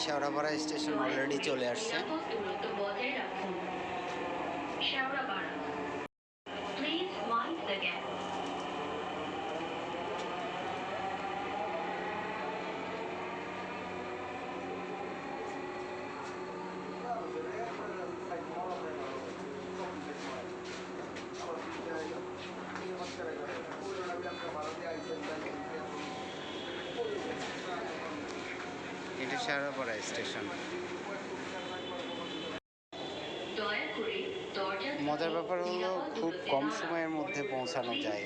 Shewrapara station already চলে আসছে। এটা শেওড়াপাড়া স্টেশন। মজার ব্যাপার হলো খুব কম সময়ের মধ্যে পৌঁছানো যায়।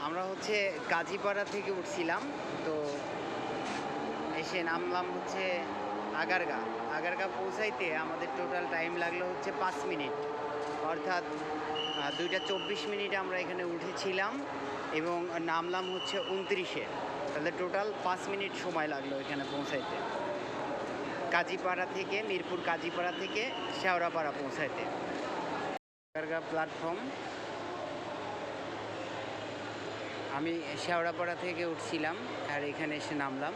আমরা হচ্ছে কাজীপাড়া থেকে উঠছিলাম, তো এসে নামলাম হচ্ছে আগারগা। আগারগা পৌঁছাইতে আমাদের টোটাল টাইম লাগলো হচ্ছে 5 মিনিট, অর্থাৎ 2:24 আমরা এখানে উঠেছিলাম এবং নামলাম হচ্ছে 29-এ। তাহলে টোটাল 5 মিনিট সময় লাগলো এখানে পৌঁছাইতে, কাজীপাড়া থেকে, মিরপুর কাজীপাড়া থেকে শেওড়াপাড়া পৌঁছাইতে। আগারগা প্ল্যাটফর্ম, আমি শেওড়াপাড়া থেকে উঠছিলাম আর এখানে এসে নামলাম।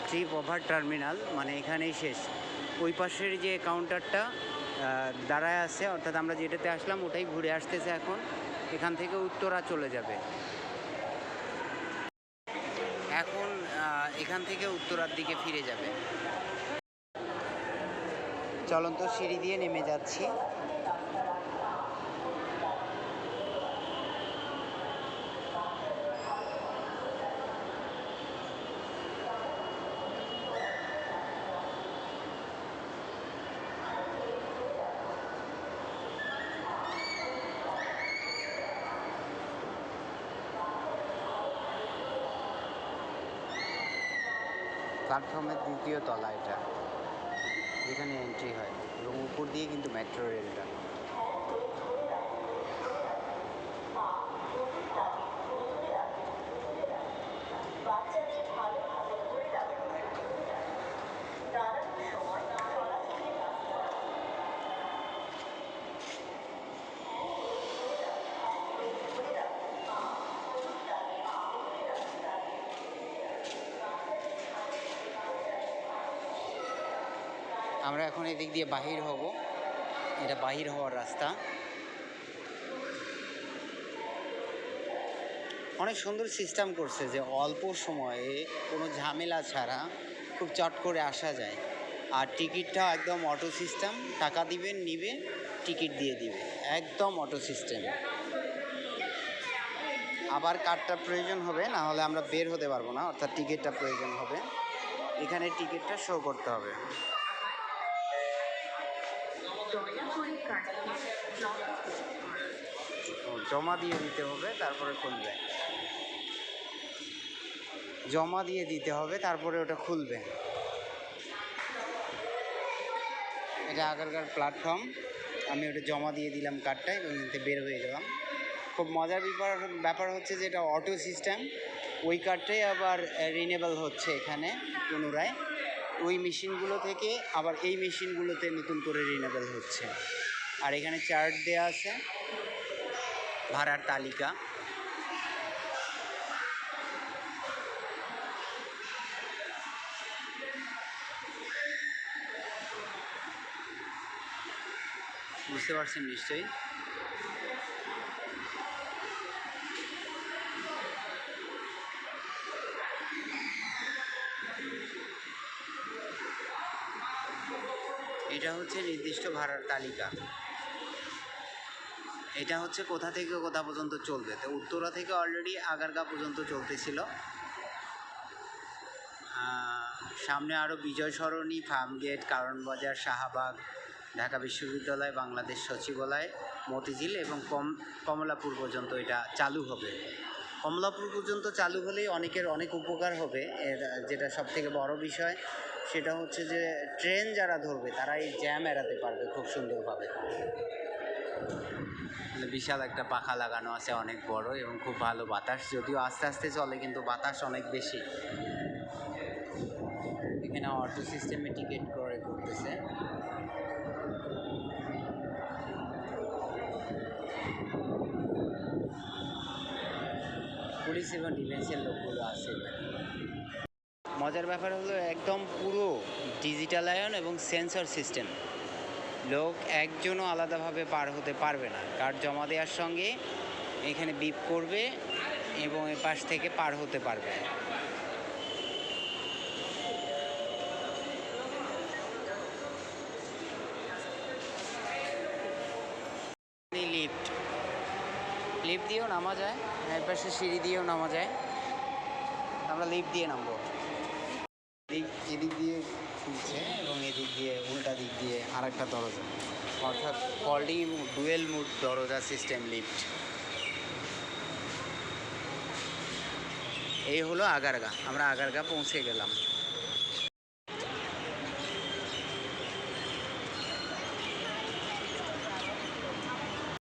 ট্রিপ ওভার টার্মিনাল মানে এখানেই শেষ। ওই পাশের যে কাউন্টারটা দাঁড়ায় আছে, অর্থাৎ আমরা যেটাতে আসলাম ওটাই ঘুরে আসতেছে এখন। এখান থেকে উত্তরা চলে যাবে এখন, এখান থেকে উত্তরার দিকে ফিরে যাবে। চলন্ত সিঁড়ি দিয়ে নেমে যাচ্ছি। প্ল্যাটফর্মের দ্বিতীয় তলা এটা, যেখানে এন্ট্রি হয়, এবং উপর দিয়ে কিন্তু মেট্রো রেলটা। আমরা এখন এদিক দিয়ে বাহির হব, এটা বাহির হওয়ার রাস্তা। অনেক সুন্দর সিস্টেম করছে যে অল্প সময়ে কোনো ঝামেলা ছাড়া খুব চট করে আসা যায়। আর টিকিটটা একদম অটো সিস্টেম, টাকা দিবেন, নিবে, টিকিট দিয়ে দিবে, একদম অটো সিস্টেম। আবার কার্ডটা প্রয়োজন হবে, না হলে আমরা বের হতে পারবো না, অর্থাৎ টিকিটটা প্রয়োজন হবে। এখানে টিকিটটা শো করতে হবে। জমা দিয়ে দিতে হবে, তারপরে খুলবে। জমা দিয়ে দিতে হবে, তারপরে ওটা খুলবে। এটা আগারগার প্ল্যাটফর্ম। আমি ওটা জমা দিয়ে দিলাম কার্ডটা এবং এতে বের হয়ে গেলাম। খুব মজার ব্যাপার হচ্ছে যে এটা অটো সিস্টেম। ওই কার্ডটাই আবার রিনিউয়েবল হচ্ছে এখানে পুনরায়। ওই মেশিনগুলো থেকে আবার এই মেশিনগুলোতে নতুন করে রিনিউয়েবল হচ্ছে। আর এখানে চার্ট দেওয়া আছে, ভাড়ার তালিকা। বুঝতে পারছেন নিশ্চয়ই। এটা হচ্ছে নির্দিষ্ট ভাড়ার তালিকা। এটা হচ্ছে কোথা থেকে কোথা পর্যন্ত চলবে। তো উত্তরা থেকে অলরেডি আগারগা পর্যন্ত চলতেছিল। সামনে আরও বিজয় সরণি, ফার্মগেট, কারণ বাজার, শাহবাগ, ঢাকা বিশ্ববিদ্যালয়, বাংলাদেশ সচিবালয়, মতিঝিল এবং কমলাপুর পর্যন্ত এটা চালু হবে। কমলাপুর পর্যন্ত চালু হলেই অনেকের অনেক উপকার হবে। এর যেটা সবথেকে বড় বিষয় সেটা হচ্ছে যে ট্রেন যারা ধরবে তারা এই জ্যাম এড়াতে পারবে খুব সুন্দরভাবে। বিশাল একটা পাখা লাগানো আছে, অনেক বড় এবং খুব ভালো বাতাস, যদিও আস্তে আস্তে চলে কিন্তু বাতাস অনেক বেশি। এখানে অটো সিস্টেমে টিকিট করে করতেছে। পুলিশ এবং ডিফেন্সের লোকগুলো আছে। মজার ব্যাপার হলো একদম পুরো ডিজিটালায়ন এবং সেন্সর সিস্টেম। লোক একজনও আলাদাভাবে পার হতে পারবে না, কার্ড জমা দেওয়ার সঙ্গে এখানে বিপ করবে এবং এ পাশ থেকে পার হতে পারবে। লিফট লিফট দিয়েও নামা যায়, এর পাশে সিঁড়ি দিয়েও নামা যায়। আমরা লিফট দিয়ে নামবো। এদিক দিয়ে খুলছে এবং এদিক দিয়ে উল্টা দিক দিয়ে আর একটা দরজা, অর্থাৎ ফোল্ডিং ডুয়েল মুড দরজা সিস্টেম লিফট। এই হলো আগারগা, আমরা আগারগা পৌঁছে গেলাম।